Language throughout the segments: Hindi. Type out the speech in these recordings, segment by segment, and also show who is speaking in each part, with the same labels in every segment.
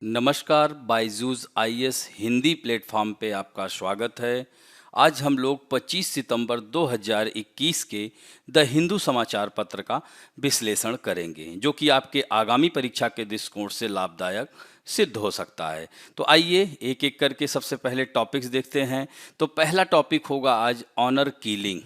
Speaker 1: नमस्कार, बायजूस आईएएस हिंदी प्लेटफॉर्म पे आपका स्वागत है। आज हम लोग 25 सितंबर 2021 के द हिंदू समाचार पत्र का विश्लेषण करेंगे, जो कि आपके आगामी परीक्षा के दृष्टिकोण से लाभदायक सिद्ध हो सकता है। तो आइए एक एक करके सबसे पहले टॉपिक्स देखते हैं। तो पहला टॉपिक होगा आज ऑनर किलिंग,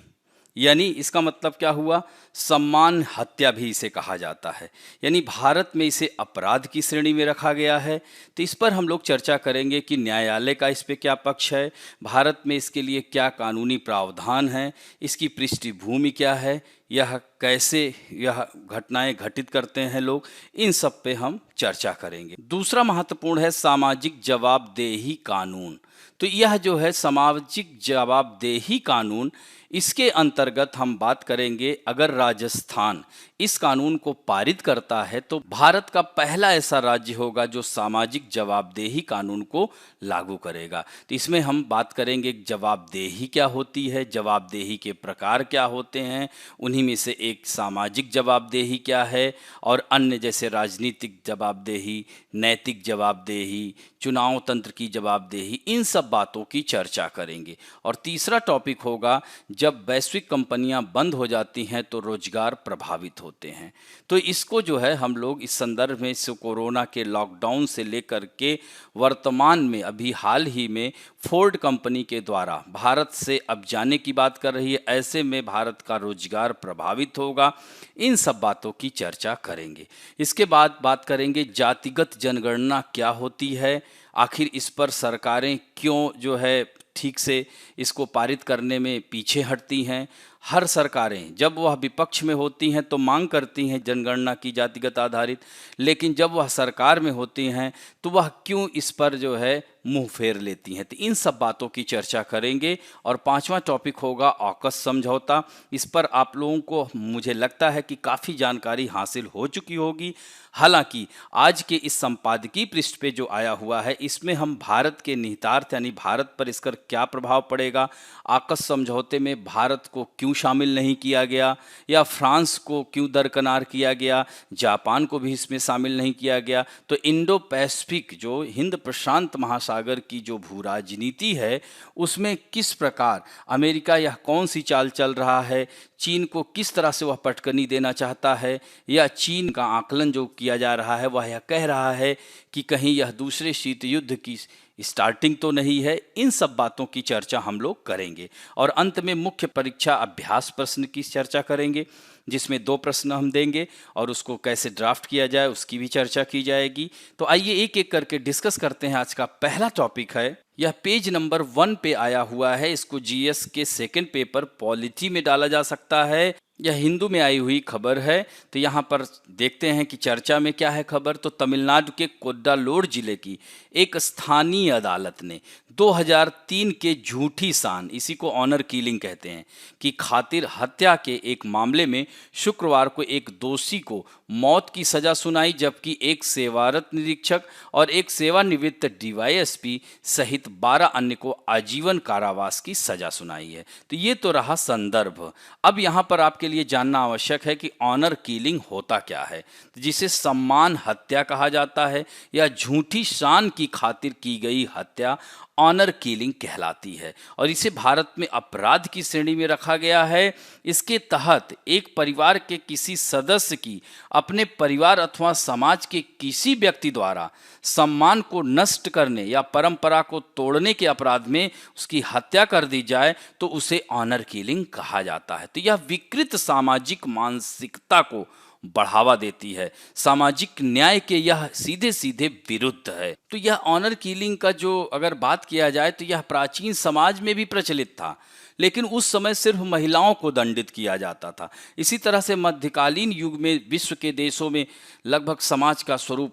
Speaker 1: यानी इसका मतलब क्या हुआ? सम्मान हत्या भी इसे कहा जाता है, यानी भारत में इसे अपराध की श्रेणी में रखा गया है। तो इस पर हम लोग चर्चा करेंगे कि न्यायालय का इस पे क्या पक्ष है, भारत में इसके लिए क्या कानूनी प्रावधान है, इसकी पृष्ठभूमि क्या है, यह कैसे यह घटनाएं घटित करते हैं लोग, इन सब पे हम चर्चा करेंगे। दूसरा महत्वपूर्ण है सामाजिक जवाबदेही कानून। तो यह जो है सामाजिक जवाबदेही कानून, इसके अंतर्गत हम बात करेंगे अगर राजस्थान इस कानून को पारित करता है तो भारत का पहला ऐसा राज्य होगा जो सामाजिक जवाबदेही कानून को लागू करेगा। तो इसमें हम बात करेंगे जवाबदेही क्या होती है, जवाबदेही के प्रकार क्या होते हैं, उन्हीं में से एक सामाजिक जवाबदेही क्या है, और अन्य जैसे राजनीतिक जवाबदेही, नैतिक जवाबदेही, चुनाव तंत्र की जवाबदेही, इन सब बातों की चर्चा करेंगे। और तीसरा टॉपिक होगा जब वैश्विक कंपनियां बंद हो जाती हैं तो रोजगार प्रभावित होते हैं। तो इसको जो है हम लोग इस संदर्भ में कोरोना के लॉकडाउन से लेकर के वर्तमान में अभी हाल ही में फोर्ड कंपनी के द्वारा भारत से अब जाने की बात कर रही है, ऐसे में भारत का रोजगार प्रभावित होगा। इन सब बातों की चर्चा करेंगे। इसके बाद बात करेंगे जातिगत जनगणना क्या होती है, आखिर इस पर सरकारें क्यों जो है ठीक से इसको पारित करने में पीछे हटती हैं। हर सरकारें जब वह विपक्ष में होती हैं तो मांग करती हैं जनगणना की जातिगत आधारित, लेकिन जब वह सरकार में होती हैं तो वह क्यों इस पर जो है मुंह फेर लेती हैं। तो इन सब बातों की चर्चा करेंगे। और पांचवा टॉपिक होगा ऑकस समझौता। इस पर आप लोगों को मुझे लगता है कि काफ़ी जानकारी हासिल हो चुकी होगी। हालांकि आज के इस संपादकीय पृष्ठ पे जो आया हुआ है इसमें हम भारत के निहितार्थ यानी भारत पर इसका क्या प्रभाव पड़ेगा, आकस समझौते में भारत को क्यों शामिल नहीं किया गया, या फ्रांस को क्यों दरकिनार किया गया, जापान को भी इसमें शामिल नहीं किया गया, तो इंडो पैसिफिक जो हिंद प्रशांत महासागर की जो भू राजनीति है उसमें किस प्रकार अमेरिका यह कौन सी चाल चल रहा है, चीन को किस तरह से वह पटकनी देना चाहता है, या चीन का आकलन जो किया जा रहा है वह यह कह रहा है कि कहीं यह दूसरे शीत युद्ध की स्टार्टिंग तो नहीं है। इन सब बातों की चर्चा हम लोग करेंगे। और अंत में मुख्य परीक्षा अभ्यास प्रश्न की चर्चा करेंगे, जिसमें 2 प्रश्न हम देंगे और उसको कैसे ड्राफ्ट किया जाए उसकी भी चर्चा की जाएगी। तो आइए एक एक करके डिस्कस करते हैं। आज का पहला टॉपिक है, यह पेज नंबर 1 पे आया हुआ है, इसको जीएस के सेकंड पेपर पॉलिटी में डाला जा सकता है। यह हिंदू में आई हुई खबर है। तो यहाँ पर देखते हैं कि चर्चा में क्या है खबर। तो तमिलनाडु के कोड्डालोर जिले की एक स्थानीय अदालत ने 2003 के झूठी सान, इसी को ऑनर किलिंग कहते हैं, की खातिर हत्या के एक मामले में शुक्रवार को एक दोषी को मौत की सजा सुनाई, जबकि एक सेवारत निरीक्षक और एक सेवानिवृत्त डीवाईएसपी सहित 12 अन्य को आजीवन कारावास की सजा सुनाई है। तो ये तो रहा संदर्भ। अब यहाँ पर आपके लिए जानना आवश्यक है कि ऑनर किलिंग होता क्या है, जिसे सम्मान हत्या कहा जाता है या झूठी शान की खातिर की गई हत्या ऑनर किलिंग कहलाती है, और इसे भारत में अपराध की श्रेणी में रखा गया है। इसके तहत एक परिवार के किसी सदस्य की अपने परिवार अथवा समाज के किसी व्यक्ति द्वारा सम्मान को नष्ट करने या परंपरा को तोड़ने के अपराध में उसकी हत्या कर दी जाए तो उसे ऑनर किलिंग कहा जाता है। तो यह विकृत सामाजिक मानसिकता को बढ़ावा देती है, सामाजिक न्याय के यह सीधे सीधे विरुद्ध है। तो यह ऑनर किलिंग का जो अगर बात किया जाए तो यह प्राचीन समाज में भी प्रचलित था, लेकिन उस समय सिर्फ महिलाओं को दंडित किया जाता था। इसी तरह से मध्यकालीन युग में विश्व के देशों में लगभग समाज का स्वरूप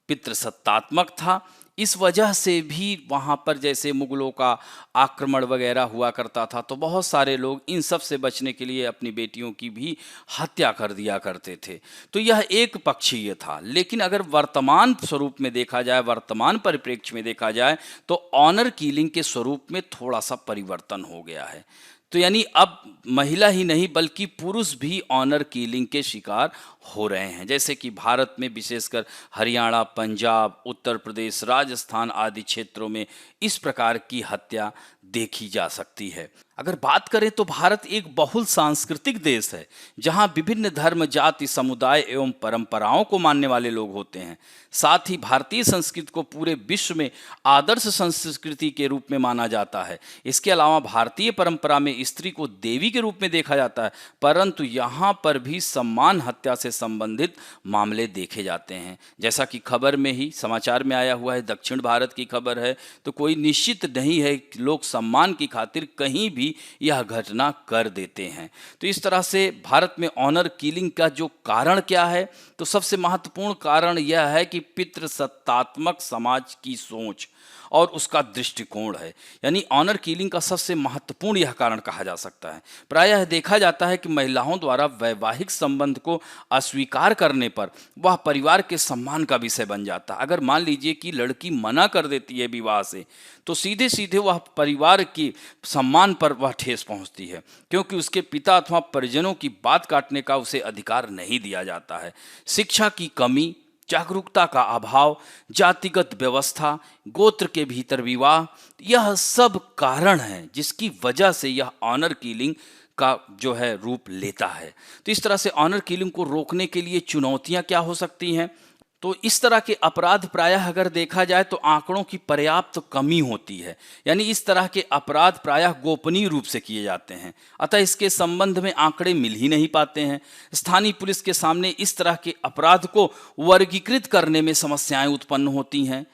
Speaker 1: पितृसत्तात्मक था। इस वजह से भी वहाँ पर जैसे मुगलों का आक्रमण वगैरह हुआ करता था तो बहुत सारे लोग इन सब से बचने के लिए अपनी बेटियों की भी हत्या कर दिया करते थे। तो यह एक पक्षीय था। लेकिन अगर वर्तमान स्वरूप में देखा जाए, वर्तमान परिप्रेक्ष्य में देखा जाए, तो ऑनर किलिंग के स्वरूप में थोड़ा सा परिवर्तन हो गया है। तो यानी अब महिला ही नहीं बल्कि पुरुष भी ऑनर किलिंग के शिकार हो रहे हैं, जैसे कि भारत में विशेषकर हरियाणा, पंजाब, उत्तर प्रदेश, राजस्थान आदि क्षेत्रों में इस प्रकार की हत्या देखी जा सकती है। अगर बात करें तो भारत एक बहुल सांस्कृतिक देश है, जहां विभिन्न धर्म, जाति, समुदाय एवं परंपराओं को मानने वाले लोग होते हैं। साथ ही भारतीय संस्कृति को पूरे विश्व में आदर्श संस्कृति के रूप में माना जाता है। इसके अलावा भारतीय परंपरा में स्त्री को देवी के रूप में देखा जाता है, परंतु यहाँ पर भी सम्मान हत्या से संबंधित मामले देखे जाते हैं। जैसा कि खबर में ही समाचार में आया हुआ है, दक्षिण भारत की खबर है, तो कोई निश्चित नहीं है कि लोग सम्मान की खातिर कहीं भी यह घटना कर देते हैं। तो इस तरह से भारत में ऑनर किलिंग का जो कारण क्या है, तो सबसे महत्वपूर्ण कारण यह है कि पितृसत्तात्मक समाज की सोच और उसका दृष्टिकोण है। यानी ऑनर किलिंग का सबसे महत्वपूर्ण यह कारण कहा जा सकता है। प्रायः देखा जाता है कि महिलाओं द्वारा वैवाहिक संबंध को अस्वीकार करने पर वह परिवार के सम्मान का विषय बन जाता है। अगर मान लीजिए कि लड़की मना कर देती है विवाह से, तो सीधे सीधे वह परिवार की सम्मान पर वह ठेस पहुंचती है, क्योंकि उसके पिता अथवा परिजनों की बात काटने का उसे अधिकार नहीं दिया जाता है। शिक्षा की कमी, जागरूकता का अभाव, जातिगत व्यवस्था, गोत्र के भीतर विवाह, यह सब कारण हैं जिसकी वजह से यह ऑनर किलिंग का जो है रूप लेता है। तो इस तरह से ऑनर किलिंग को रोकने के लिए चुनौतियां क्या हो सकती हैं? तो इस तरह के अपराध प्रायः अगर देखा जाए तो आंकड़ों की पर्याप्त कमी होती है। यानी इस तरह के अपराध प्रायः गोपनीय रूप से किए जाते हैं, अतः इसके संबंध में आंकड़े मिल ही नहीं पाते हैं। स्थानीय पुलिस के सामने इस तरह के अपराध को वर्गीकृत करने में समस्याएं उत्पन्न होती हैं।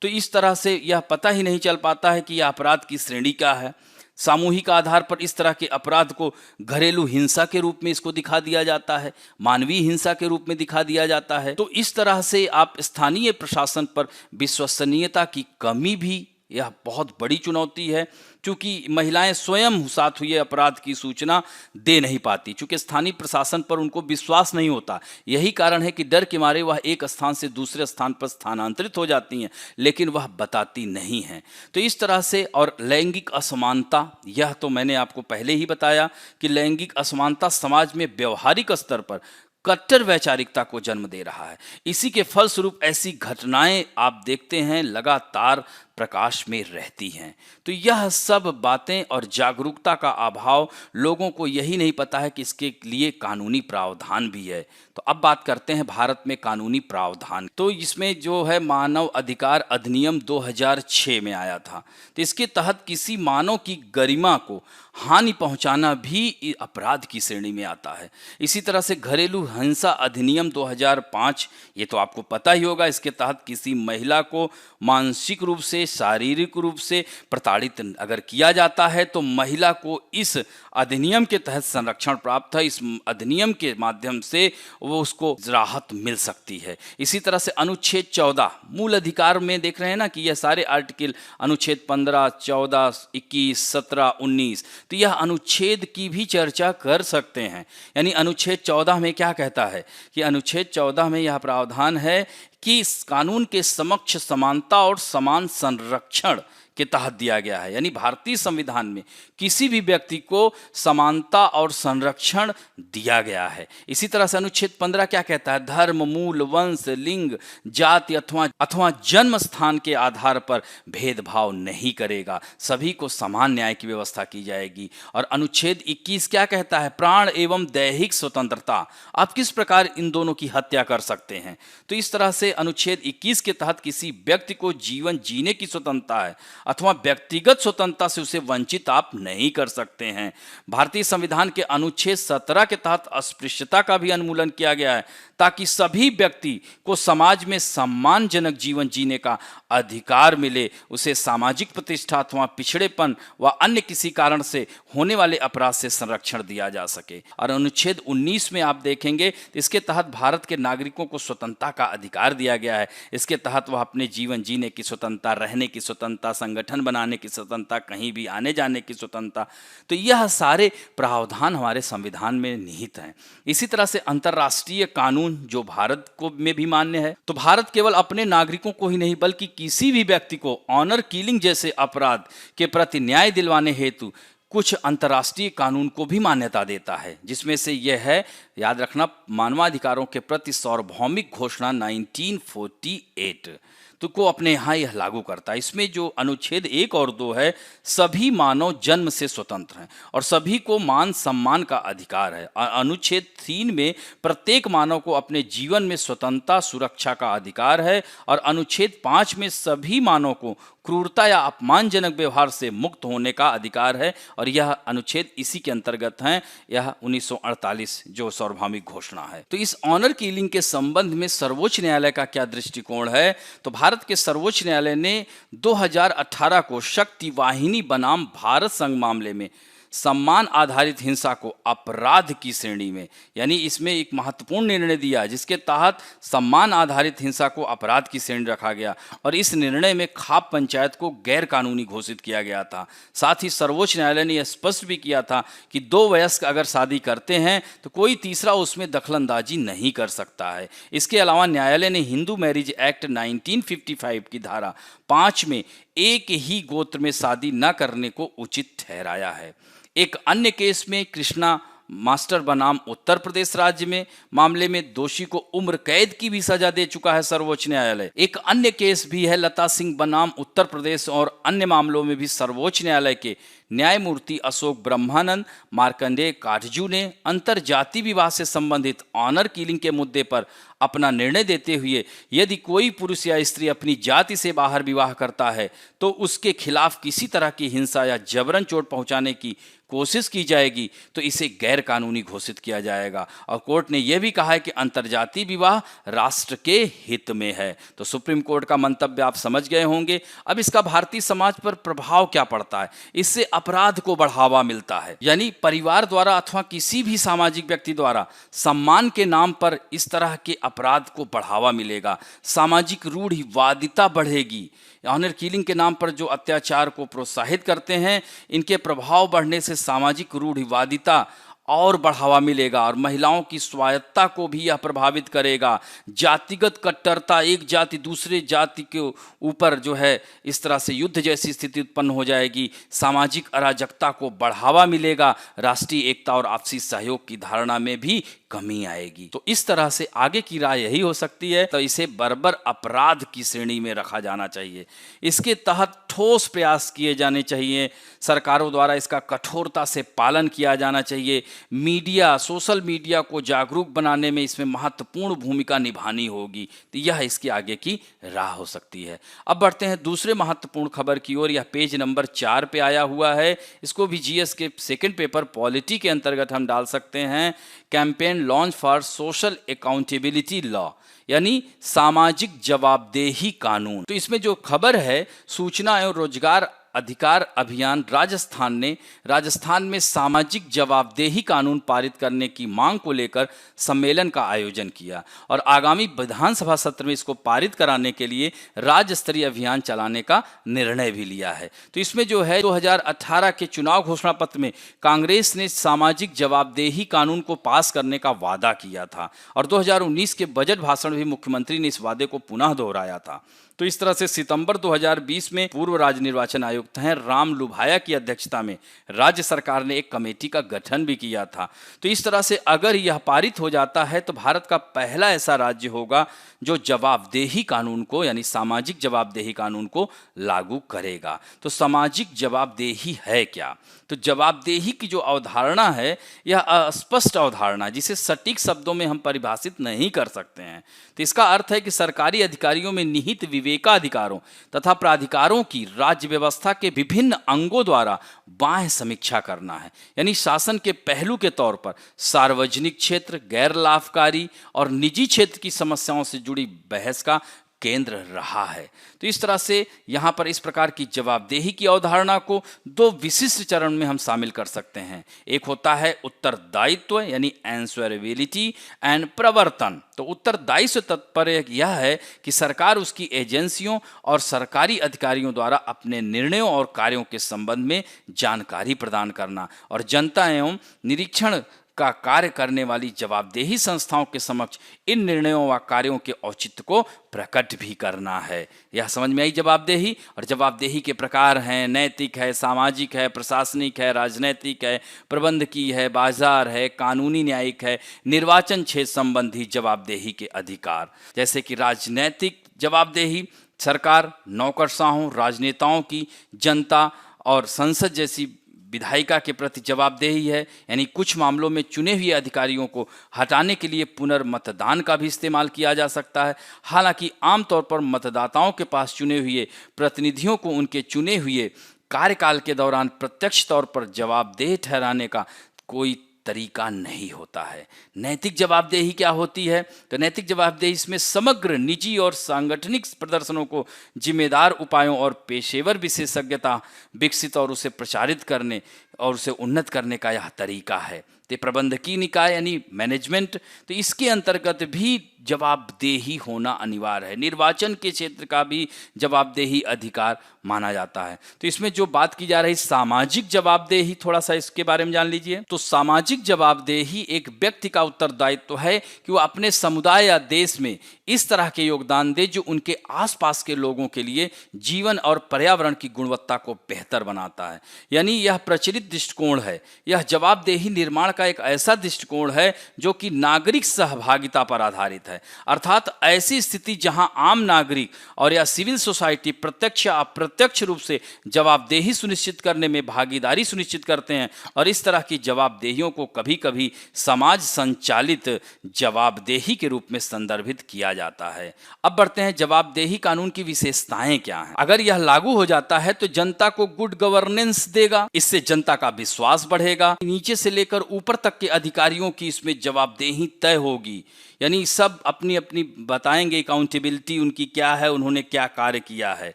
Speaker 1: तो इस तरह से यह पता ही नहीं चल पाता है कि यह अपराध की श्रेणी क्या है। सामूहिक आधार पर इस तरह के अपराध को घरेलू हिंसा के रूप में इसको दिखा दिया जाता है, मानवीय हिंसा के रूप में दिखा दिया जाता है। तो इस तरह से आप स्थानीय प्रशासन पर विश्वसनीयता की कमी भी यह बहुत बड़ी चुनौती है, क्योंकि महिलाएं स्वयं साथ हुए अपराध की सूचना दे नहीं पाती, क्योंकि स्थानीय प्रशासन पर उनको विश्वास नहीं होता। यही कारण है कि डर के मारे वह एक स्थान से दूसरे स्थान पर स्थानांतरित हो जाती हैं, लेकिन वह बताती नहीं हैं। तो इस तरह से, और लैंगिक असमानता, यह तो मैंने आपको पहले ही बताया कि लैंगिक असमानता समाज में व्यवहारिक स्तर पर कट्टर वैचारिकता को जन्म दे रहा है। इसी के फलस्वरूप ऐसी घटनाएं आप देखते हैं लगातार प्रकाश में रहती हैं। तो यह सब बातें और जागरूकता का अभाव, लोगों को यही नहीं पता है कि इसके लिए कानूनी प्रावधान भी है। तो अब बात करते हैं भारत में कानूनी प्रावधान। तो इसमें जो है मानव अधिकार अधिनियम 2006 में आया था। तो इसके तहत किसी मानव की गरिमा को हानि पहुंचाना भी अपराध की श्रेणी में आता है। इसी तरह से घरेलू हिंसा अधिनियम 2005, ये तो आपको पता ही होगा, इसके तहत किसी महिला को मानसिक रूप से, शारीरिक रूप से प्रताड़ित अगर किया जाता है तो महिला को इस अधिनियम के तहत संरक्षण प्राप्त है। इस अधिनियम के माध्यम से वो उसको राहत मिल सकती है। इसी तरह से अनुच्छेद 14 मूल अधिकार में देख रहे हैं ना कि यह सारे आर्टिकल अनुच्छेद 15, 14, 21, 17, 19, तो यह अनुच्छेद की भी चर्चा कर सकते हैं। यानी अनुच्छेद 14 में क्या कहता है कि अनुच्छेद 14 में यह प्रावधान है कि इस कानून के समक्ष समानता और समान संरक्षण के तहत दिया गया है। यानी भारतीय संविधान में किसी भी व्यक्ति को समानता और संरक्षण दिया गया है। इसी तरह से अनुच्छेद 15 क्या कहता है? धर्म, मूल, वंश, लिंग, जाति अथवा जन्म स्थान के आधार पर भेदभाव नहीं करेगा, सभी को समान न्याय की व्यवस्था की जाएगी। और अनुच्छेद 21 क्या कहता है? प्राण एवं दैहिक स्वतंत्रता, आप किस प्रकार इन दोनों की हत्या कर सकते हैं। तो इस तरह से अनुच्छेद 21 के तहत किसी व्यक्ति को जीवन जीने की स्वतंत्रता है अथवा व्यक्तिगत स्वतंत्रता से उसे वंचित आप नहीं कर सकते हैं। भारतीय संविधान के अनुच्छेद 17 के तहत अस्पृश्यता का भी उन्मूलन किया गया है, ताकि सभी व्यक्ति को समाज में सम्मानजनक जीवन जीने का अधिकार मिले, उसे सामाजिक प्रतिष्ठा अथवा पिछड़ेपन व अन्य किसी कारण से होने वाले अपराध से संरक्षण दिया जा सके। और अनुच्छेद 19 में आप देखेंगे, इसके तहत भारत के नागरिकों को स्वतंत्रता का अधिकार दिया गया है। इसके तहत वह अपने जीवन जीने की स्वतंत्रता, रहने की स्वतंत्रता, संगठन बनाने की स्वतंत्रता, कहीं भी आने जाने की स्वतंत्रता, तो यह सारे प्रावधान हमारे संविधान में निहित हैं। इसी तरह से अंतर्राष्ट्रीय कानून जो भारत को में भी मान्य है, तो भारत केवल अपने नागरिकों को ही नहीं बल्कि किसी भी व्यक्ति को ऑनर किलिंग जैसे अपराध के प्रति न्याय दिलवाने हेतु कुछ अंतर्राष्ट्रीय कानून को भी मान्यता देता है, जिसमें से यह है, याद रखना, मानवाधिकारों के प्रति सार्वभौमिक घोषणा 1948 तो को अपने यहाँ यह लागू करता है। इसमें जो अनुच्छेद 1 और 2 है, सभी मानव जन्म से स्वतंत्र हैं और सभी को मान सम्मान का अधिकार है। अनुच्छेद 3 में प्रत्येक मानव को अपने जीवन में स्वतंत्रता सुरक्षा का अधिकार है और अनुच्छेद 5 में सभी मानव को क्रूरता या अपमानजनक व्यवहार से मुक्त होने का अधिकार है और यह अनुच्छेद इसी के अंतर्गत है, यह 1948 जो सार्वभौमिक घोषणा है। तो इस ऑनर किलिंग के संबंध में सर्वोच्च न्यायालय का क्या दृष्टिकोण है? तो भारत के सर्वोच्च न्यायालय ने 2018 को शक्ति वाहिनी बनाम भारत संघ मामले में सम्मान आधारित हिंसा को अपराध की श्रेणी में, यानी इसमें एक महत्वपूर्ण निर्णय दिया जिसके तहत सम्मान आधारित हिंसा को अपराध की श्रेणी रखा गया और इस निर्णय में खाप पंचायत को गैर कानूनी घोषित किया गया था। साथ ही सर्वोच्च न्यायालय ने यह स्पष्ट भी किया था कि दो वयस्क अगर शादी करते हैं तो कोई तीसरा उसमें दखलंदाजी नहीं कर सकता है। इसके अलावा न्यायालय ने हिंदू मैरिज एक्ट 1955 की धारा 5 में एक ही गोत्र में शादी न करने को उचित ठहराया है। एक अन्य केस में कृष्णा मास्टर बनाम उत्तर प्रदेश राज्य में मामले में दोषी को उम्र कैद की भी सजा दे चुका है सर्वोच्च न्यायालय। एक अन्य केस भी है लता सिंह बनाम उत्तर प्रदेश और अन्य मामलों में भी सर्वोच्च न्यायालय के न्यायमूर्ति अशोक ब्रह्मानंद मार्कंडेय काटजू ने अंतरजातीय विवाह से संबंधित ऑनर किलिंग के मुद्दे पर अपना निर्णय देते हुए यदि कोई पुरुष या स्त्री अपनी जाति से बाहर विवाह करता है तो उसके खिलाफ किसी तरह की हिंसा या जबरन चोट पहुंचाने की कोशिश की जाएगी तो इसे गैर कानूनी घोषित किया जाएगा। और कोर्ट ने यह भी कहा है कि अंतरजातीय विवाह राष्ट्र के हित में है। तो सुप्रीम कोर्ट का मंतव्य आप समझ गए होंगे। अब इसका भारतीय समाज पर प्रभाव क्या पड़ता है? इससे अपराध को बढ़ावा मिलता है, यानी परिवार द्वारा अथवा किसी भी सामाजिक व्यक्ति द्वारा सम्मान के नाम पर इस तरह के अपराध को बढ़ावा मिलेगा। सामाजिक रूढ़िवादिता बढ़ेगी। ऑनर किलिंग के नाम पर जो अत्याचार को प्रोत्साहित करते हैं, इनके प्रभाव बढ़ने से सामाजिक रूढ़िवादिता और बढ़ावा मिलेगा और महिलाओं की स्वायत्तता को भी यह प्रभावित करेगा। जातिगत कट्टरता, एक जाति दूसरे जाति के ऊपर जो है इस तरह से युद्ध जैसी स्थिति उत्पन्न हो जाएगी। सामाजिक अराजकता को बढ़ावा मिलेगा। राष्ट्रीय एकता और आपसी सहयोग की धारणा में भी कमी आएगी। तो इस तरह से आगे की राय यही हो सकती है, तो इसे बर्बर अपराध की श्रेणी में रखा जाना चाहिए। इसके तहत ठोस प्रयास किए जाने चाहिए। सरकारों द्वारा इसका कठोरता से पालन किया जाना चाहिए। मीडिया, सोशल मीडिया को जागरूक बनाने में इसमें महत्वपूर्ण भूमिका निभानी होगी। तो यह इसके आगे की राह हो सकती है। अब बढ़ते हैं दूसरे महत्वपूर्ण खबर की ओर। यह पेज नंबर 4 पे आया हुआ है। इसको भी जीएस के सेकंड पेपर पॉलिटी के अंतर्गत हम डाल सकते हैं। Campaign launch for social accountability law, यानी सामाजिक जवाबदेही कानून। तो इसमें जो खबर है, सूचना एवं रोजगार अधिकार अभियान राजस्थान में सामाजिक जवाबदेही कानून पारित करने की मांग को लेकर सम्मेलन का आयोजन किया और आगामी विधानसभा सत्र में इसको पारित कराने के लिए राज्य स्तरीय अभियान चलाने का निर्णय भी लिया है। तो इसमें जो है 2018 के चुनाव घोषणा पत्र में कांग्रेस ने सामाजिक जवाबदेही कानून को पास करने का वादा किया था और 2019 के बजट भाषण में मुख्यमंत्री ने इस वादे को पुनः दोहराया था। तो इस तरह से सितंबर 2020 में पूर्व राज्य निर्वाचन आयुक्त हैं राम लुभाया की अध्यक्षता में राज्य सरकार ने एक कमेटी का गठन भी किया था। तो इस तरह से अगर यह पारित हो जाता है तो भारत का पहला ऐसा राज्य होगा जो जवाबदेही कानून को, यानी सामाजिक जवाबदेही कानून को लागू करेगा। तो सामाजिक जवाबदेही है क्या? तो जवाबदेही की जो अवधारणा है यह अस्पष्ट अवधारणा, जिसे सटीक शब्दों में हम परिभाषित नहीं कर सकते हैं। तो इसका अर्थ है कि सरकारी अधिकारियों में निहित विवेकाधिकारों तथा प्राधिकारों की राज्य व्यवस्था के विभिन्न अंगों द्वारा बाह्य समीक्षा करना है, यानी शासन के पहलू के तौर पर सार्वजनिक क्षेत्र, गैर लाभकारी और निजी क्षेत्र की समस्याओं से जुड़ी बहस का केंद्र रहा है। तो इस तरह से यहाँ पर इस प्रकार की जवाबदेही की अवधारणा को दो विशिष्ट चरण में हम शामिल कर सकते हैं। एक होता है उत्तरदायित्व, यानी एंसवेरेबिलिटी एंड प्रवर्तन। तो उत्तरदायित्व तात्पर्य यह है कि सरकार उसकी एजेंसियों और सरकारी अधिकारियों द्वारा अपने निर्णयों और कार्यों के संबंध में जानकारी प्रदान करना और जनता एवं निरीक्षण का कार्य करने वाली जवाबदेही संस्थाओं के समक्ष इन निर्णयों व कार्यों के औचित्य को प्रकट भी करना है। यह समझ में आई जवाबदेही। और जवाबदेही के प्रकार हैं, नैतिक है, सामाजिक है, प्रशासनिक है, राजनैतिक है, प्रबंधकीय है, बाजार है, कानूनी न्यायिक है, निर्वाचन क्षेत्र संबंधी जवाबदेही के अधिकार। जैसे कि राजनैतिक जवाबदेही सरकार, नौकरशाहों, राजनेताओं की जनता और संसद जैसी विधायिका के प्रति जवाबदेही है, यानी कुछ मामलों में चुने हुए अधिकारियों को हटाने के लिए पुनर्मतदान का भी इस्तेमाल किया जा सकता है। हालांकि आमतौर पर मतदाताओं के पास चुने हुए प्रतिनिधियों को उनके चुने हुए कार्यकाल के दौरान प्रत्यक्ष तौर पर जवाबदेह ठहराने का कोई तरीका नहीं होता है। नैतिक जवाबदेही क्या होती है? तो नैतिक जवाबदेही इसमें समग्र निजी और सांगठनिक प्रदर्शनों को जिम्मेदार उपायों और पेशेवर विशेषज्ञता विकसित और उसे प्रचारित करने और उसे उन्नत करने का यह तरीका है। तो प्रबंधकीय निकाय यानी मैनेजमेंट, तो इसके अंतर्गत भी जवाबदेही होना अनिवार्य है। निर्वाचन के क्षेत्र का भी जवाबदेही अधिकार माना जाता है। तो इसमें जो बात की जा रही सामाजिक जवाबदेही, थोड़ा सा इसके बारे में जान लीजिए। तो सामाजिक जवाबदेही एक व्यक्ति का उत्तरदायित्व है कि वो अपने समुदाय या देश में इस तरह के योगदान दे जो उनके आसपास के लोगों के लिए जीवन और पर्यावरण की गुणवत्ता को बेहतर बनाता है। यानी यह प्रचलित दृष्टिकोण है। यह जवाबदेही निर्माण का एक ऐसा दृष्टिकोण है जो कि नागरिक सहभागिता पर आधारित है। अर्थात ऐसी स्थिति जहां आम नागरिक और या सिविल सोसाइटी प्रत्यक्ष या अप्रत्यक्ष रूप से जवाबदेही सुनिश्चित करने में भागीदारी सुनिश्चित करते हैं। और इस तरह की जवाबदेहियों को कभी कभी समाज संचालित जवाबदेही के रूप में संदर्भित किया जाता है। अब बढ़ते हैं जवाबदेही कानून की विशेषताएं क्या हैं। अगर यह लागू हो जाता है तो जनता को गुड गवर्नेंस देगा, इससे जनता का विश्वास बढ़ेगा। नीचे से लेकर ऊपर तक के अधिकारियों की इसमें जवाबदेही तय होगी, यानी सब अपनी अपनी बताएंगे अकाउंटेबिलिटी उनकी क्या है, उन्होंने क्या कार्य किया है।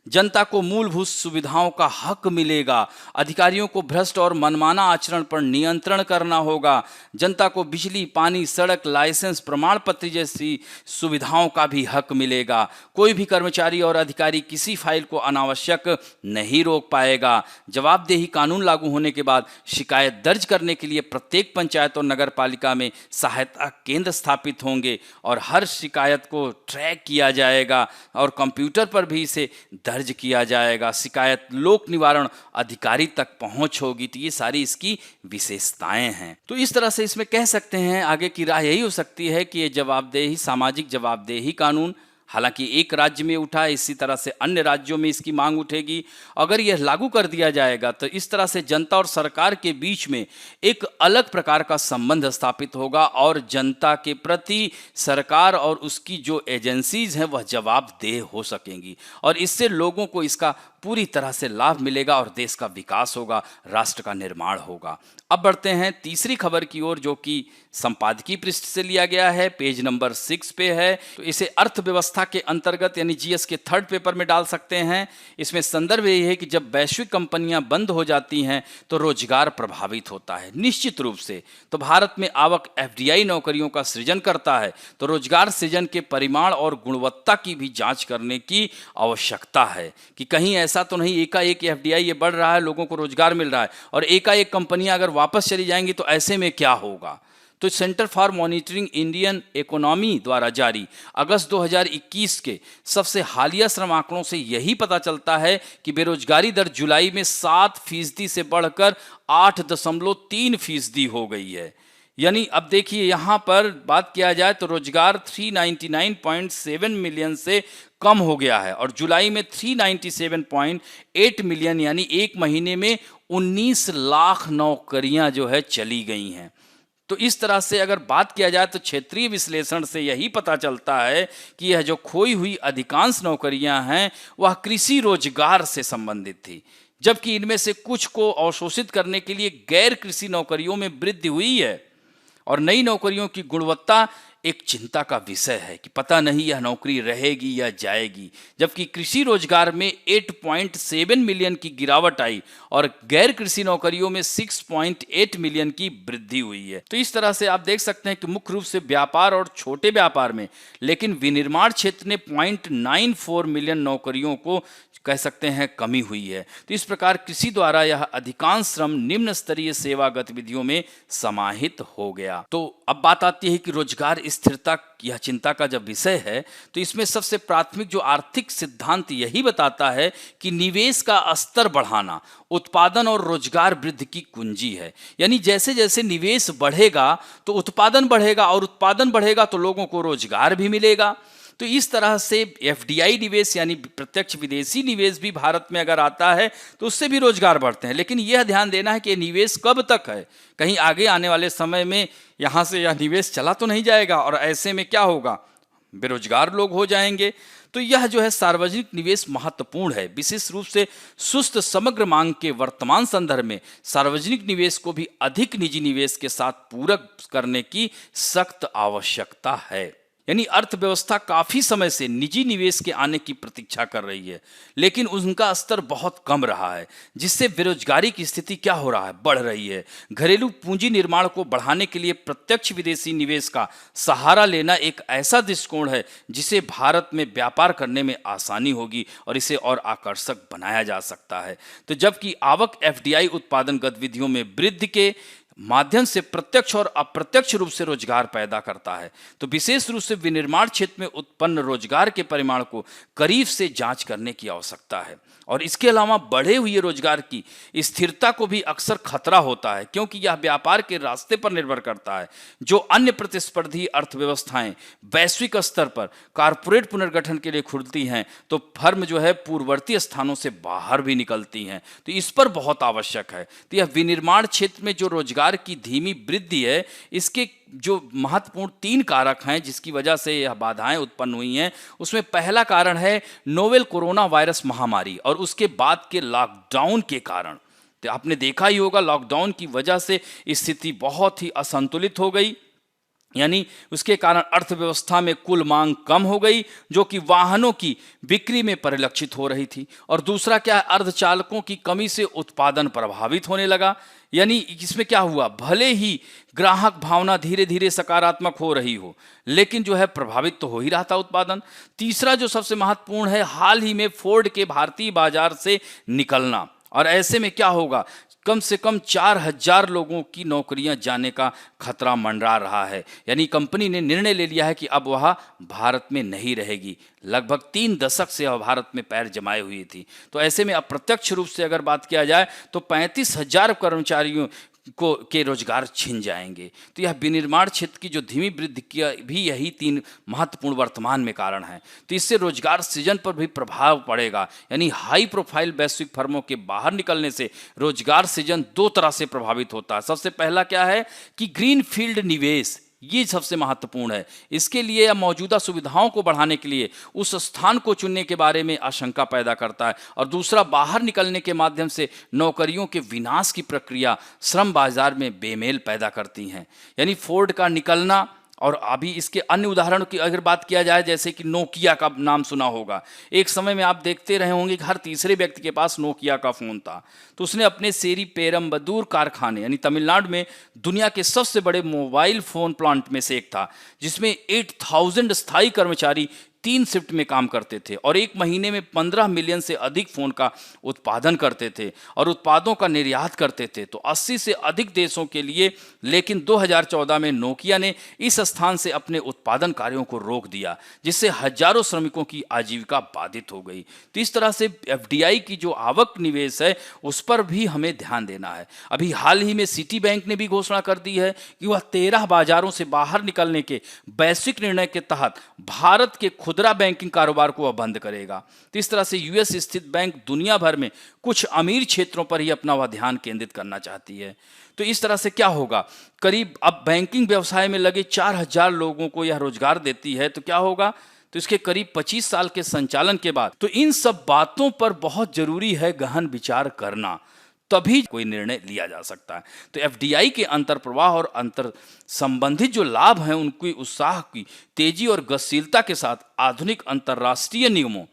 Speaker 1: जनता को मूलभूत सुविधाओं का हक मिलेगा। अधिकारियों को भ्रष्ट और मनमाना आचरण पर नियंत्रण करना होगा। जनता को बिजली, पानी, सड़क, लाइसेंस, प्रमाण पत्र जैसी सुविधाओं का भी हक मिलेगा। कोई भी कर्मचारी और अधिकारी किसी फाइल को अनावश्यक नहीं रोक पाएगा। जवाबदेही कानून लागू होने के बाद शिकायत दर्ज करने के लिए प्रत्येक पंचायत और नगर पालिका में सहायता केंद्र स्थापित होंगे और हर शिकायत को ट्रैक किया जाएगा और कंप्यूटर पर भी इसे दर्ज किया जाएगा। शिकायत लोक निवारण अधिकारी तक पहुंच होगी। तो ये सारी इसकी विशेषताएं हैं। तो इस तरह से इसमें कह सकते हैं आगे की राह यही हो सकती है कि ये जवाबदेही, सामाजिक जवाबदेही कानून हालांकि एक राज्य में उठा, इसी तरह से अन्य राज्यों में इसकी मांग उठेगी। अगर यह लागू कर दिया जाएगा तो इस तरह से जनता और सरकार के बीच में एक अलग प्रकार का संबंध स्थापित होगा और जनता के प्रति सरकार और उसकी जो एजेंसीज हैं वह जवाबदेह हो सकेंगी और इससे लोगों को इसका पूरी तरह से लाभ मिलेगा और देश का विकास होगा, राष्ट्र का निर्माण होगा। अब बढ़ते हैं तीसरी खबर की ओर जो कि संपादकीय पृष्ठ से लिया गया है, पेज नंबर 6 पे है। तो इसे अर्थव्यवस्था के अंतर्गत यानी जीएस के थर्ड पेपर में डाल सकते हैं। इसमें संदर्भ यही है कि जब वैश्विक कंपनियां बंद हो जाती हैं तो रोजगार प्रभावित होता है निश्चित रूप से। तो भारत में आवक एफडीआई नौकरियों का सृजन करता है, तो रोजगार सृजन के परिमाण और गुणवत्ता की भी जांच करने की आवश्यकता है कि कहीं ऐसा तो नहीं एकाएक एफडीआई ये बढ़ रहा है, लोगों को रोजगार मिल रहा है और एकाएक कंपनियां अगर वापस चली जाएंगी तो ऐसे में क्या होगा। तो centre for monitoring Indian economy द्वारा जारी अगस्त 2021 के सबसे हालिया श्रम आंकड़ों से यही पता चलता है कि बेरोजगारी दर जुलाई में 7% से बढ़कर 8.3% हो गई है। यानी अब देखिए यहाँ पर बात किया जाए तो रोजगार 399.7 मिलियन से कम हो गया है और जुलाई में 397.8 मिलियन यानी एक महीने में 19 लाख नौकरियां जो है चली गई हैं। तो इस तरह से अगर बात किया जाए तो क्षेत्रीय विश्लेषण से यही पता चलता है कि यह जो खोई हुई अधिकांश नौकरियां हैं वह कृषि रोजगार से संबंधित थी, जबकि इनमें से कुछ को अवशोषित करने के लिए गैर कृषि नौकरियों में वृद्धि हुई है और नई नौकरियों की गुणवत्ता एक चिंता का विषय है कि पता नहीं यह नौकरी रहेगी या जाएगी। जबकि कृषि रोजगार में 8.7 मिलियन की गिरावट आई और गैर कृषि नौकरियों में 6.8 मिलियन की वृद्धि हुई है। तो इस तरह से आप देख सकते हैं कि मुख्य रूप से व्यापार और छोटे व्यापार में, लेकिन विनिर्माण क्षेत्र ने 0.94 मिलियन नौकरियों को कह सकते हैं कमी हुई है। तो इस प्रकार कृषि द्वारा यह अधिकांश श्रम निम्न स्तरीय सेवा गतिविधियों में समाहित हो गया। तो अब बात आती है कि रोजगार स्थिरता यह चिंता का जब विषय है, तो इसमें सबसे प्राथमिक जो आर्थिक सिद्धांत यही बताता है कि निवेश का स्तर बढ़ाना उत्पादन और रोजगार वृद्धि की कुंजी है। यानी जैसे जैसे निवेश बढ़ेगा तो उत्पादन बढ़ेगा, और उत्पादन बढ़ेगा तो लोगों को रोजगार भी मिलेगा। तो इस तरह से एफडीआई निवेश यानी प्रत्यक्ष विदेशी निवेश भी भारत में अगर आता है तो उससे भी रोजगार बढ़ते हैं। लेकिन यह ध्यान देना है कि निवेश कब तक है, कहीं आगे आने वाले समय में यहाँ से यह निवेश चला तो नहीं जाएगा, और ऐसे में क्या होगा, बेरोजगार लोग हो जाएंगे। तो यह जो है सार्वजनिक निवेश महत्वपूर्ण है। विशेष रूप से सुस्त समग्र मांग के वर्तमान संदर्भ में सार्वजनिक निवेश को भी अधिक निजी निवेश के साथ पूरक करने की सख्त आवश्यकता है। यानी अर्थव्यवस्था काफी समय से निजी निवेश के आने की प्रतीक्षा कर रही है, लेकिन उनका स्तर बहुत कम रहा है, जिससे बेरोजगारी की स्थिति क्या हो रहा है, बढ़ रही है। घरेलू पूंजी निर्माण को बढ़ाने के लिए प्रत्यक्ष विदेशी निवेश का सहारा लेना एक ऐसा दृष्टिकोण है जिसे भारत में व्यापार करने में आसानी होगी और इसे और आकर्षक बनाया जा सकता है। तो जबकि आवक एफडीआई उत्पादन गतिविधियों में वृद्धि के माध्यम से प्रत्यक्ष और अप्रत्यक्ष रूप से रोजगार पैदा करता है, तो विशेष रूप से विनिर्माण क्षेत्र में उत्पन्न रोजगार के परिमाण को करीब से जांच करने की आवश्यकता है। और इसके अलावा बढ़े हुए रोजगार की स्थिरता को भी अक्सर खतरा होता है, क्योंकि यह व्यापार के रास्ते पर निर्भर करता है। जो अन्य प्रतिस्पर्धी अर्थव्यवस्थाएं वैश्विक स्तर पर कारपोरेट पुनर्गठन के लिए खुलती हैं, तो फर्म जो है पूर्ववर्ती स्थानों से बाहर भी निकलती हैं। तो इस पर बहुत आवश्यक है। तो यह विनिर्माण क्षेत्र में जो रोजगार की धीमी वृद्धि है, इसके जो महत्वपूर्ण 3 कारक हैं जिसकी वजह से यह बाधाएं उत्पन्न हुई हैं, उसमें पहला कारण है नोवेल कोरोना वायरस महामारी और उसके बाद के लॉकडाउन के कारण। तो आपने देखा ही होगा, लॉकडाउन की वजह से स्थिति बहुत ही असंतुलित हो गई। यानी उसके कारण अर्थव्यवस्था में कुल मांग कम हो गई, जो कि वाहनों की बिक्री में परिलक्षित हो रही थी। और दूसरा क्या है, अर्धचालकों की कमी से उत्पादन प्रभावित होने लगा। यानी इसमें क्या हुआ, भले ही ग्राहक भावना धीरे धीरे सकारात्मक हो रही हो, लेकिन जो है प्रभावित तो हो ही रहा था उत्पादन। तीसरा जो सबसे महत्वपूर्ण है, हाल ही में फोर्ड के भारतीय बाजार से निकलना, और ऐसे में क्या होगा, कम से कम 4000 लोगों की नौकरियां जाने का खतरा मंडरा रहा है। यानी कंपनी ने निर्णय ले लिया है कि अब वह भारत में नहीं रहेगी। लगभग 3 दशक से वह भारत में पैर जमाए हुई थी। तो ऐसे में अप्रत्यक्ष रूप से अगर बात किया जाए तो 35,000 कर्मचारियों के रोजगार छिन जाएंगे। तो यह विनिर्माण क्षेत्र की जो धीमी वृद्धि की भी यही 3 महत्वपूर्ण वर्तमान में कारण हैं। तो इससे रोजगार सृजन पर भी प्रभाव पड़ेगा। यानी हाई प्रोफाइल वैश्विक फर्मों के बाहर निकलने से रोजगार सृजन 2 तरह से प्रभावित होता है। सबसे पहला क्या है कि ग्रीन फील्ड निवेश, ये सबसे महत्वपूर्ण है। इसके लिए या मौजूदा सुविधाओं को बढ़ाने के लिए उस स्थान को चुनने के बारे में आशंका पैदा करता है। और दूसरा, बाहर निकलने के माध्यम से नौकरियों के विनाश की प्रक्रिया श्रम बाजार में बेमेल पैदा करती हैं। यानी फोर्ड का निकलना, और अभी इसके अन्य उदाहरणों की अगर बात किया जाए, जैसे कि नोकिया का नाम सुना होगा। एक समय में आप देखते रहे होंगे कि हर तीसरे व्यक्ति के पास नोकिया का फ़ोन था। तो उसने अपने सेरी पेरम्बदूर कारखाने यानी तमिलनाडु में दुनिया के सबसे बड़े मोबाइल फ़ोन प्लांट में से एक था, जिसमें 8000 स्थायी कर्मचारी 3 शिफ्ट में काम करते थे और एक महीने में 15 मिलियन से अधिक फ़ोन का उत्पादन करते थे और उत्पादों का निर्यात करते थे, तो 80 से अधिक देशों के लिए। लेकिन 2014 में नोकिया ने इस स्थान से अपने उत्पादन कार्यों को रोक दिया, जिससे हजारों श्रमिकों की आजीविका बाधित हो गई। तो इस तरह से एफडीआई की जो आवक निवेश है उस पर भी हमें ध्यान देना है। अभी हाल ही में सिटी बैंक ने भी घोषणा कर दी है कि वह 13 बाजारों से बाहर निकलने के वैश्विक निर्णय के तहत भारत के खुदरा बैंकिंग कारोबार को बंद करेगा। तो इस तरह से यूएस स्थित बैंक दुनिया भर में कुछ अमीर क्षेत्रों पर ही अपना वह ध्यान केंद्रित करना चाहती है। तो इस तरह से क्या होगा, करीब अब बैंकिंग व्यवसाय में लगे 4000 लोगों को यह रोजगार देती है। तो क्या होगा, तो इसके करीब 25 साल के संचालन के बाद, तो इन सब बातों पर बहुत जरूरी है गहन विचार करना। तभी कोई निर्णय लिया जा सकता है। तो एफडीआई के अंतर प्रवाह और अंतर संबंधित जो लाभ हैं, उनकी उत्साह की तेजी और गतिशीलता के साथ आधुनिक अंतर्राष्ट्रीय नियमों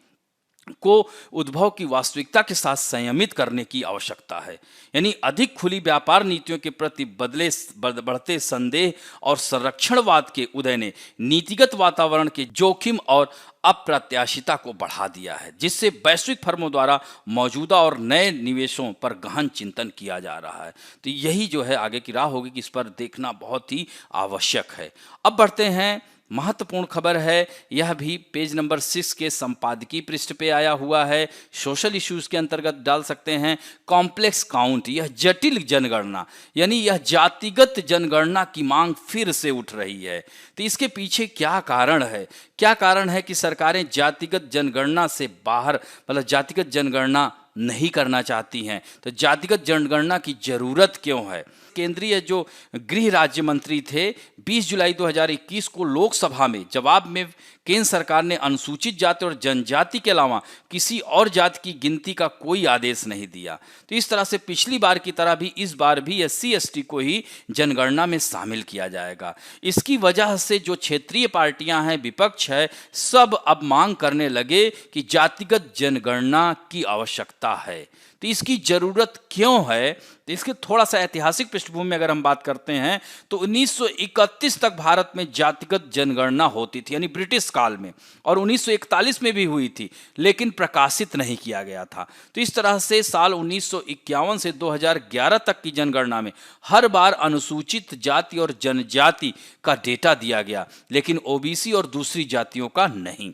Speaker 1: को उद्भव की वास्तविकता के साथ संयमित करने की आवश्यकता है। यानी अधिक खुली व्यापार नीतियों के प्रति बढ़ते संदेह और संरक्षणवाद के उदय ने नीतिगत वातावरण के जोखिम और अप्रत्याशिता को बढ़ा दिया है, जिससे वैश्विक फर्मों द्वारा मौजूदा और नए निवेशों पर गहन चिंतन किया जा रहा है। तो यही जो है आगे की राह होगी कि इस पर देखना बहुत ही आवश्यक है। अब बढ़ते हैं, महत्वपूर्ण खबर है, यह भी पेज नंबर 6 के संपादकीय पृष्ठ पे आया हुआ है। सोशल इश्यूज के अंतर्गत डाल सकते हैं कॉम्प्लेक्स काउंट, यह जटिल जनगणना, यानी यह जातिगत जनगणना की मांग फिर से उठ रही है। तो इसके पीछे क्या कारण है? क्या कारण है कि सरकारें जातिगत जनगणना से बाहर, मतलब जातिगत जनगणना नहीं करना चाहती हैं? तो जातिगत जनगणना की जरूरत क्यों है? केंद्रीय जो गृह राज्य मंत्री थे, 20 जुलाई 2021 को लोकसभा में जवाब में केंद्र सरकार ने अनुसूचित जाति और जनजाति के अलावा किसी और जाति की गिनती का कोई आदेश नहीं दिया। तो इस तरह से पिछली बार की तरह भी इस बार भी SC/ST को ही जनगणना में शामिल किया जाएगा। इसकी वजह से जो क्षेत्रीय पार्टियां हैं, विपक्ष है, सब अब मांग करने लगे कि जातिगत जनगणना की आवश्यकता है। तो इसकी जरूरत क्यों है? तो इसके थोड़ा सा ऐतिहासिक पृष्ठभूमि में अगर हम बात करते हैं तो 1931 तक भारत में जातिगत जनगणना होती थी, यानी ब्रिटिश काल में, और 1941 में भी हुई थी, लेकिन प्रकाशित नहीं किया गया था। तो इस तरह से साल 1951 से 2011 तक की जनगणना में हर बार अनुसूचित जाति और जनजाति का डेटा दिया गया, लेकिन OBC और दूसरी जातियों का नहीं।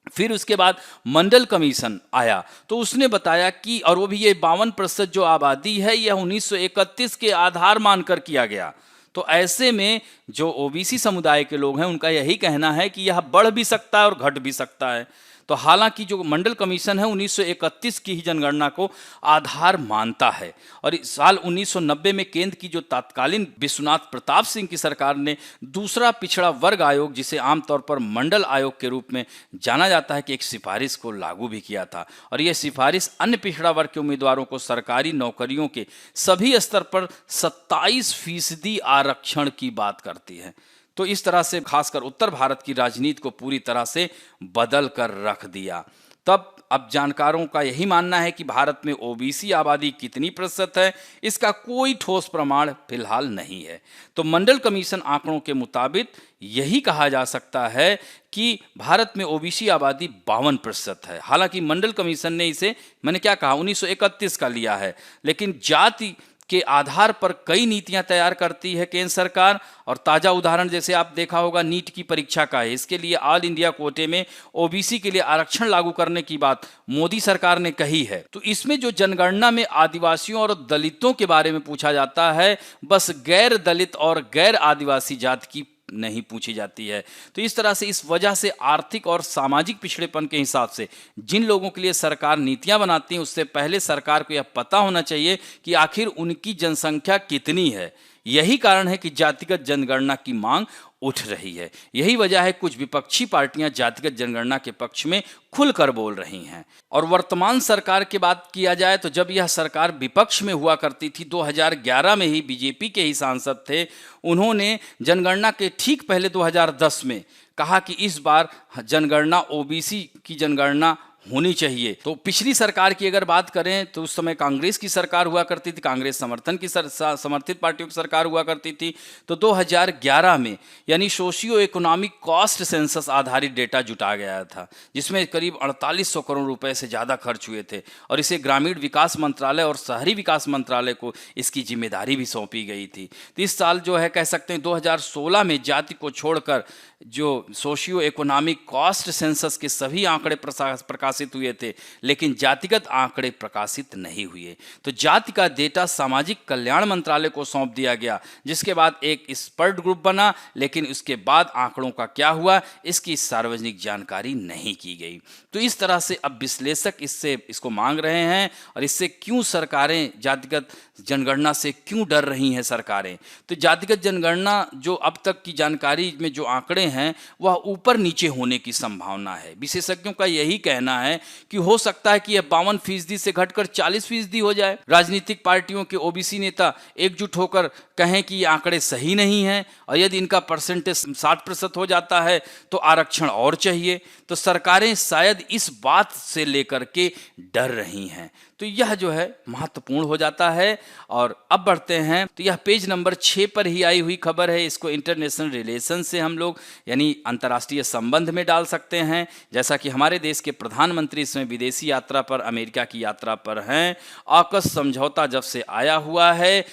Speaker 1: फिर उसके बाद मंडल कमीशन आया तो उसने बताया कि, और वो भी ये 52% जो आबादी है यह 1931 के आधार मानकर किया गया। तो ऐसे में जो OBC समुदाय के लोग हैं उनका यही कहना है कि यह बढ़ भी सकता है और घट भी सकता है। तो हालांकि जो मंडल कमीशन है 1931 की ही जनगणना को आधार मानता है, और इस साल 1990 में केंद्र की जो तत्कालीन विश्वनाथ प्रताप सिंह की सरकार ने दूसरा पिछड़ा वर्ग आयोग, जिसे आमतौर पर मंडल आयोग के रूप में जाना जाता है, कि एक सिफारिश को लागू भी किया था। और यह सिफारिश अन्य पिछड़ा वर्ग के उम्मीदवारों को सरकारी नौकरियों के सभी स्तर पर 27% आरक्षण की बात करती है। तो इस तरह से खासकर उत्तर भारत की राजनीति को पूरी तरह से बदल कर रख दिया। तब अब जानकारों का यही मानना है कि भारत में OBC आबादी कितनी प्रतिशत है, इसका कोई ठोस प्रमाण फिलहाल नहीं है। तो मंडल कमीशन आंकड़ों के मुताबिक यही कहा जा सकता है कि भारत में OBC आबादी 52% है। हालांकि मंडल कमीशन ने इसे, मैंने क्या कहा, 1931 का लिया है, लेकिन जाति के आधार पर कई नीतियां तैयार करती है केंद्र सरकार। और ताज़ा उदाहरण जैसे आप देखा होगा नीट की परीक्षा का है, इसके लिए ऑल इंडिया कोटे में OBC के लिए आरक्षण लागू करने की बात मोदी सरकार ने कही है। तो इसमें जो जनगणना में आदिवासियों और दलितों के बारे में पूछा जाता है, बस गैर दलित और गैर आदिवासी जाति की नहीं पूछी जाती है। तो इस तरह से, इस वजह से आर्थिक और सामाजिक पिछड़ेपन के हिसाब से जिन लोगों के लिए सरकार नीतियां बनाती है, उससे पहले सरकार को यह पता होना चाहिए कि आखिर उनकी जनसंख्या कितनी है। यही कारण है कि जातिगत जनगणना की मांग उठ रही है। यही वजह है कुछ विपक्षी पार्टियां जातिगत जनगणना के पक्ष में खुलकर बोल रही हैं। और वर्तमान सरकार की बात किया जाए तो जब यह सरकार विपक्ष में हुआ करती थी, 2011 में ही BJP के ही सांसद थे, उन्होंने जनगणना के ठीक पहले 2010 में कहा कि इस बार जनगणना OBC की जनगणना होनी चाहिए। तो पिछली सरकार की अगर बात करें तो उस समय कांग्रेस की सरकार हुआ करती थी, कांग्रेस समर्थित पार्टियों की सरकार हुआ करती थी। तो 2011 में यानी सोशियो इकोनॉमिक कॉस्ट सेंसस आधारित डेटा जुटा गया था, जिसमें करीब 4800 करोड़ रुपए से ज़्यादा खर्च हुए थे, और इसे ग्रामीण विकास मंत्रालय और शहरी विकास मंत्रालय को इसकी जिम्मेदारी भी सौंपी गई थी। तो इस साल जो है कह सकते हैं 2016 में जाति को छोड़कर जो सोशियो इकोनॉमिक कॉस्ट सेंसस के सभी आंकड़े प्रकाशित हुए थे, लेकिन जातिगत आंकड़े प्रकाशित नहीं हुए। तो जाति का डेटा सामाजिक कल्याण मंत्रालय को सौंप दिया गया, जिसके बाद एक एक्सपर्ट ग्रुप बना, लेकिन उसके बाद आंकड़ों का क्या हुआ इसकी सार्वजनिक जानकारी नहीं की गई। तो इस तरह से अब विश्लेषक इसको मांग रहे हैं, और इससे क्यों सरकारें जातिगत जनगणना से क्यों डर रही हैं सरकारें। तो जातिगत जनगणना जो अब तक की जानकारी में जो आंकड़े हैं वह ऊपर नीचे होने की संभावना है। विशेषज्ञों का यही कहना है है कि हो सकता है कि यह 52% से घटकर 40% हो जाए। राजनीतिक पार्टियों के ओबीसी नेता एकजुट होकर कहें कि ये आंकड़े सही नहीं हैं और यदि इनका परसेंटेज 60% हो जाता है तो आरक्षण और चाहिए। तो सरकारें शायद इस बात से लेकर के डर रही हैं। तो यह जो है महत्वपूर्ण हो जाता है। और अब बढ़ते हैं, तो यह पेज नंबर 6 पर ही आई हुई खबर है। इसको इंटरनेशनल रिलेशन से हम लोग यानी अंतर्राष्ट्रीय संबंध में डाल सकते हैं। जैसा कि हमारे देश के प्रधानमंत्री इसमें विदेशी यात्रा पर, अमेरिका की यात्रा पर हैं। ऑकस समझौता जब से आया हुआ है,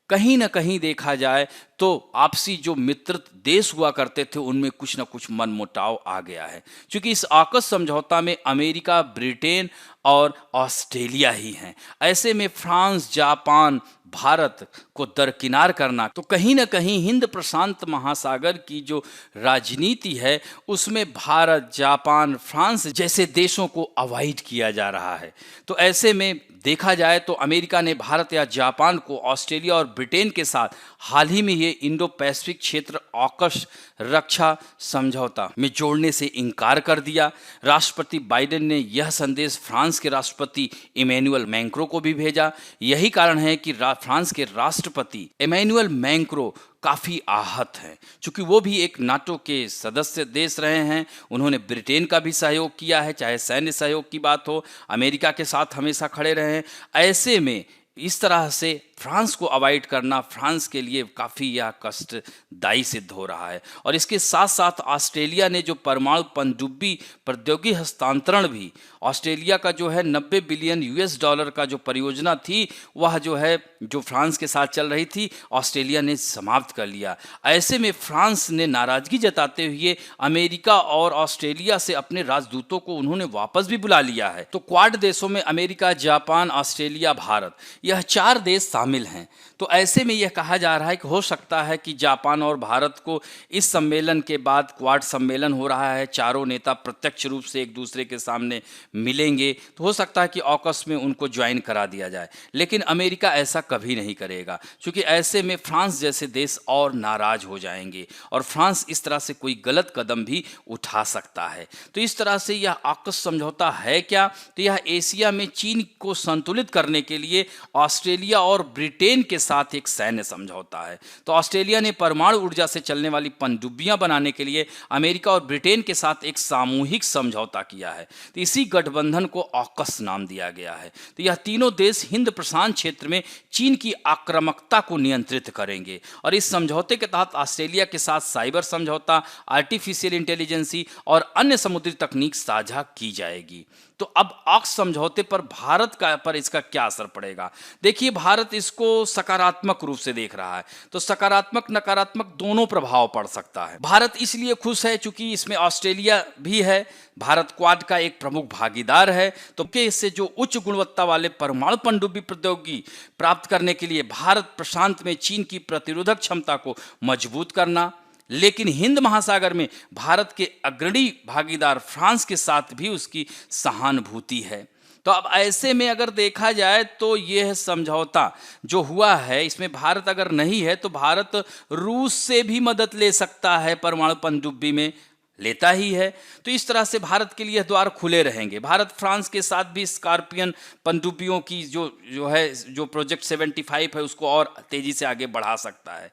Speaker 1: कहीं ना कहीं देखा जाए तो आपसी जो मित्र देश हुआ करते थे उनमें कुछ ना कुछ मनमुटाव आ गया है। क्योंकि इस ऑकस समझौता में अमेरिका, ब्रिटेन और ऑस्ट्रेलिया ही हैं। ऐसे में फ्रांस, जापान, भारत को दरकिनार करना, तो कहीं ना कहीं हिंद प्रशांत महासागर की जो राजनीति है उसमें भारत, जापान, फ्रांस जैसे देशों को अवॉइड किया जा रहा है। तो ऐसे में देखा जाए तो अमेरिका ने भारत या जापान को ऑस्ट्रेलिया और ब्रिटेन के साथ हाल ही में ये इंडो पैसिफिक क्षेत्र ऑकस रक्षा समझौता में जोड़ने से इनकार कर दिया। राष्ट्रपति बाइडेन ने यह संदेश फ्रांस के राष्ट्रपति इमैनुअल मैक्रों को भी भेजा। यही कारण है कि फ्रांस के राष्ट्रपति इमैनुअल मैक्रों काफ़ी आहत हैं, क्योंकि वो भी एक नाटो के सदस्य देश रहे हैं। उन्होंने ब्रिटेन का भी सहयोग किया है, चाहे सैन्य सहयोग की बात हो, अमेरिका के साथ हमेशा खड़े रहे हैं। ऐसे में इस तरह से फ्रांस को अवॉइड करना फ्रांस के लिए काफ़ी यह कष्टदायी सिद्ध हो रहा है। और इसके साथ साथ ऑस्ट्रेलिया ने जो परमाणु पनडुब्बी प्रौद्योगिकी हस्तांतरण भी, ऑस्ट्रेलिया का जो है 90 बिलियन US$ का जो परियोजना थी, वह जो है जो फ्रांस के साथ चल रही थी, ऑस्ट्रेलिया ने समाप्त कर लिया। ऐसे में फ्रांस ने नाराज़गी जताते हुए अमेरिका और ऑस्ट्रेलिया से अपने राजदूतों को उन्होंने वापस भी बुला लिया है। तो क्वाड देशों में अमेरिका, जापान, ऑस्ट्रेलिया, भारत, यह 4 देश शामिल हैं। तो ऐसे में यह कहा जा रहा है कि हो सकता है कि जापान और भारत को इस सम्मेलन के बाद, क्वाड सम्मेलन हो रहा है, चारों नेता प्रत्यक्ष रूप से एक दूसरे के सामने मिलेंगे, तो हो सकता है कि ऑकस में उनको ज्वाइन करा दिया जाए। लेकिन अमेरिका ऐसा कभी नहीं करेगा, क्योंकि ऐसे में फ्रांस जैसे देश और नाराज हो जाएंगे और फ्रांस इस तरह से कोई गलत कदम भी उठा सकता है। तो इस तरह से यह ऑकस समझौता है क्या? तो यह एशिया में चीन को संतुलित करने के लिए ऑस्ट्रेलिया और ब्रिटेन के साथ एक सैन्य समझौता है। तो ऑस्ट्रेलिया ने परमाणु ऊर्जा से चलने वाली पनडुब्बियां बनाने के लिए अमेरिका और ब्रिटेन के साथ एक सामूहिक समझौता किया है। तो इसी गठबंधन को ऑकस नाम दिया गया है। तो यह तीनों देश हिंद प्रशांत क्षेत्र में चीन की आक्रामकता को नियंत्रित करेंगे। और इस समझौते के तहत ऑस्ट्रेलिया के साथ साइबर समझौता, आर्टिफिशियल इंटेलिजेंसी और अन्य समुद्री तकनीक साझा की जाएगी। तो अब ऑकस समझौते पर भारत पर इसका क्या असर पड़ेगा? देखिए, भारत इसको सकारात्मक रूप से देख रहा है। तो सकारात्मक नकारात्मक दोनों प्रभाव पड़ सकता है। भारत इसलिए खुश है क्योंकि इसमें ऑस्ट्रेलिया भी है। भारत क्वाड का एक प्रमुख भागीदार है। तो इससे जो उच्च गुणवत्ता वाले परमाणु पनडुब्बी प्रौद्योगिकी प्राप्त करने के लिए भारत प्रशांत में चीन की प्रतिरोधक क्षमता को मजबूत करना, लेकिन हिंद महासागर में भारत के अग्रणी भागीदार फ्रांस के साथ भी उसकी सहानुभूति है। तो अब ऐसे में अगर देखा जाए तो यह समझौता जो हुआ है, इसमें भारत अगर नहीं है तो भारत रूस से भी मदद ले सकता है, परमाणु पनडुब्बी में लेता ही है। तो इस तरह से भारत के लिए द्वार खुले रहेंगे। भारत फ्रांस के साथ भी स्कॉर्पियन पनडुब्बियों की जो प्रोजेक्ट 75 है उसको और तेजी से आगे बढ़ा सकता है।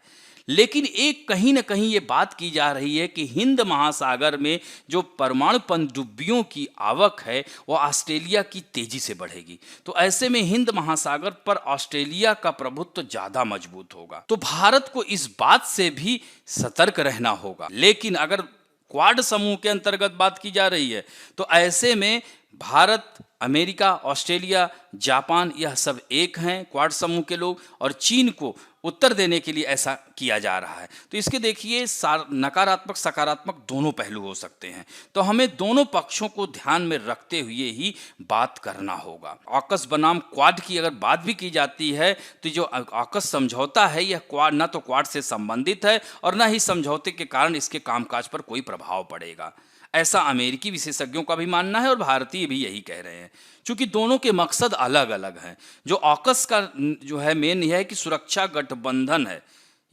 Speaker 1: लेकिन एक कहीं ना कहीं ये बात की जा रही है कि हिंद महासागर में जो परमाणु पनडुब्बियों की आवक है वो ऑस्ट्रेलिया की तेजी से बढ़ेगी। तो ऐसे में हिंद महासागर पर ऑस्ट्रेलिया का प्रभुत्व ज़्यादा मजबूत होगा। तो भारत को इस बात से भी सतर्क रहना होगा। लेकिन अगर क्वाड समूह के अंतर्गत बात की जा रही है तो ऐसे में भारत, अमेरिका, ऑस्ट्रेलिया, जापान, यह सब एक हैं क्वाड समूह के लोग, और चीन को उत्तर देने के लिए ऐसा किया जा रहा है। तो इसके देखिए नकारात्मक सकारात्मक दोनों पहलू हो सकते हैं। तो हमें दोनों पक्षों को ध्यान में रखते हुए ही बात करना होगा। ऑकस बनाम क्वाड की अगर बात भी की जाती है तो जो ऑकस समझौता है यह क्वाड ना तो क्वाड से संबंधित है और ना ही समझौते के कारण इसके कामकाज पर कोई प्रभाव पड़ेगा, ऐसा अमेरिकी विशेषज्ञों का भी मानना है और भारतीय भी यही कह रहे हैं। क्योंकि दोनों के मकसद अलग अलग हैं। जो ऑकस का जो है मेन यह है कि सुरक्षा गठबंधन है,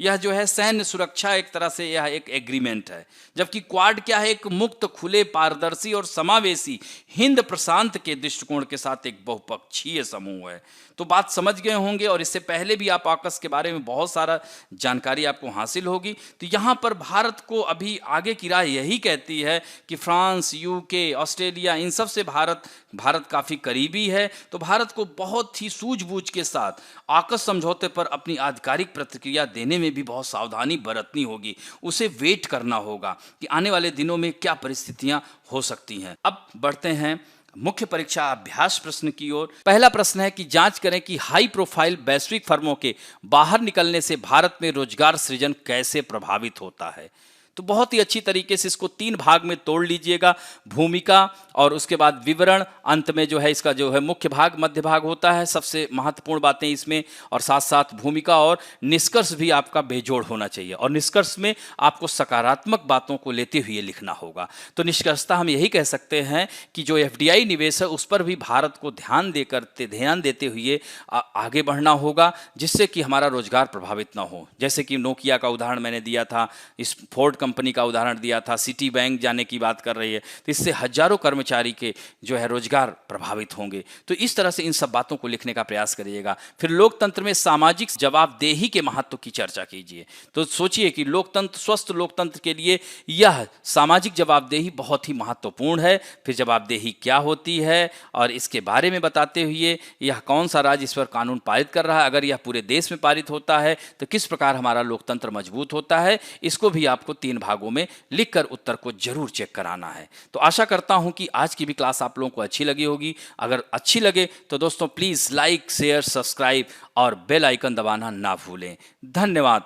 Speaker 1: यह जो है सैन्य सुरक्षा, एक तरह से यह एक एग्रीमेंट है। जबकि क्वाड क्या है, एक मुक्त, खुले, पारदर्शी और समावेशी हिंद प्रशांत के दृष्टिकोण के साथ एक बहुपक्षीय समूह है। तो बात समझ गए होंगे, और इससे पहले भी आप AUKUS के बारे में बहुत सारा जानकारी आपको हासिल होगी। तो यहाँ पर भारत को अभी आगे की राह यही कहती है कि फ्रांस, UK, ऑस्ट्रेलिया, इन सब से भारत काफ़ी करीबी है। तो भारत को बहुत ही सूझबूझ के साथ AUKUS समझौते पर अपनी आधिकारिक प्रतिक्रिया देने में भी बहुत सावधानी बरतनी होगी। उसे वेट करना होगा कि आने वाले दिनों में क्या परिस्थितियां हो सकती हैं। अब बढ़ते हैं मुख्य परीक्षा अभ्यास प्रश्न की ओर। पहला प्रश्न है कि जांच करें कि हाई प्रोफाइल वैश्विक फर्मों के बाहर निकलने से भारत में रोजगार सृजन कैसे प्रभावित होता है। तो बहुत ही अच्छी तरीके से इसको 3 भाग में तोड़ लीजिएगा। भूमिका, और उसके बाद विवरण, अंत में जो है इसका जो है मुख्य भाग, मध्य भाग होता है, सबसे महत्वपूर्ण बातें इसमें, और साथ साथ भूमिका और निष्कर्ष भी आपका बेजोड़ होना चाहिए। और निष्कर्ष में आपको सकारात्मक बातों को लेते हुए लिखना होगा। तो निष्कर्षता हम यही कह सकते हैं कि जो FDI निवेश है उस पर भी भारत को ध्यान देते हुए आगे बढ़ना होगा, जिससे कि हमारा रोजगार प्रभावित ना हो। जैसे कि नोकिया का उदाहरण मैंने दिया था, इस फोर्ड कंपनी का उदाहरण दिया था, सिटी बैंक जाने की बात कर रही है, तो इससे हजारों कर्मचारी के जो है रोजगार प्रभावित होंगे। तो इस तरह से इन सब बातों को लिखने का प्रयास करिएगा। फिर लोकतंत्र में सामाजिक जवाबदेही के महत्व की चर्चा कीजिए। तो सोचिए कि लोकतंत्र, स्वस्थ लोकतंत्र के लिए यह सामाजिक जवाबदेही बहुत ही महत्वपूर्ण है। फिर जवाबदेही क्या होती है और इसके बारे में बताते हुए यह कौन सा राज्य इस पर कानून पारित कर रहा है, अगर यह पूरे देश में पारित होता है तो किस प्रकार हमारा लोकतंत्र मजबूत होता है, इसको भी आपको 3 भागों में लिखकर उत्तर को जरूर चेक कराना है। तो आशा करता हूं कि आज की भी क्लास आप लोगों को अच्छी लगी होगी। अगर अच्छी लगे तो दोस्तों प्लीज लाइक, शेयर, सब्सक्राइब और बेल आइकन दबाना ना भूलें। धन्यवाद।